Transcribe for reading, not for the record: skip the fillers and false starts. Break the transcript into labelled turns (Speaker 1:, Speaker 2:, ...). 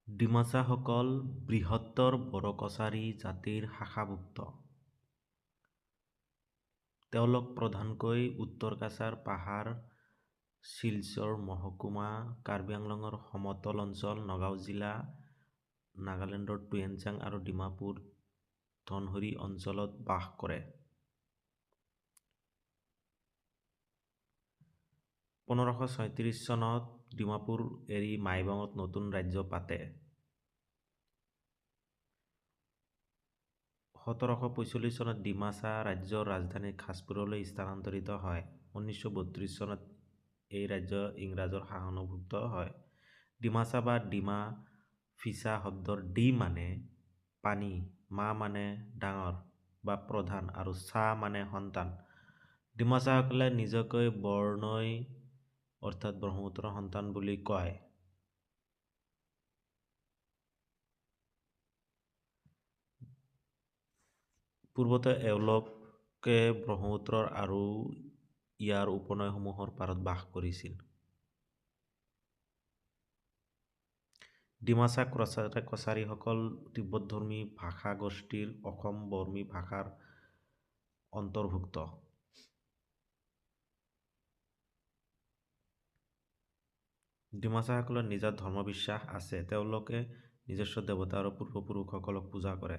Speaker 1: ডিমাছাসকল বৃহত্তৰ বড়ো-কছাৰী জাতিৰ শাখাভুক্ত। তেওঁলোক প্ৰধানকৈ উত্তৰ কাছাৰ পাহাৰ, শিলচৰ মহকুমা, কাৰ্বি আংলঙৰ সমতল অঞ্চল, নগাঁও জিলা, নাগালেণ্ডৰ টুৱেনচাং আৰু ডিমাপুৰ ধনশিৰি অঞ্চলত বাস কৰে। 1536 চনত ডিমাপুৰ এৰি মাইবঙত নতুন ৰাজ্য পাতে। 1745 চনত ডিমাছা ৰাজ্যৰ ৰাজধানী খাছপুৰলৈ স্থানান্তৰিত হয়। 1932 চনত এই ৰাজ্য ইংৰাজৰ শাসনভুক্ত হয়। ডিমাছা বা ডিমা ফিছা শব্দৰ ডি মানে পানী, মা মানে ডাঙৰ বা প্ৰধান আৰু চা মানে সন্তান। ডিমাছাসকলে নিজকৈ বৰনৈ অৰ্থাৎ ব্ৰহ্মপুত্ৰৰ সন্তান বুলি কয়। পূৰ্বতে এওঁলোকে ব্ৰহ্মপুত্ৰৰ আৰু ইয়াৰ উপনৈসমূহৰ পাৰত বাস কৰিছিল। ডিমাছা কছাৰীসকল তিব্বতধৰ্মী ভাষা গোষ্ঠীৰ অসম বৰ্মী ভাষাৰ অন্তৰ্ভুক্ত। ডিমাছাসকলৰ নিজা ধৰ্মবিশ্বাস আছে। তেওঁলোকে নিজস্ব দেৱতা আৰু পূৰ্বপুৰুষসকলক পূজা কৰে।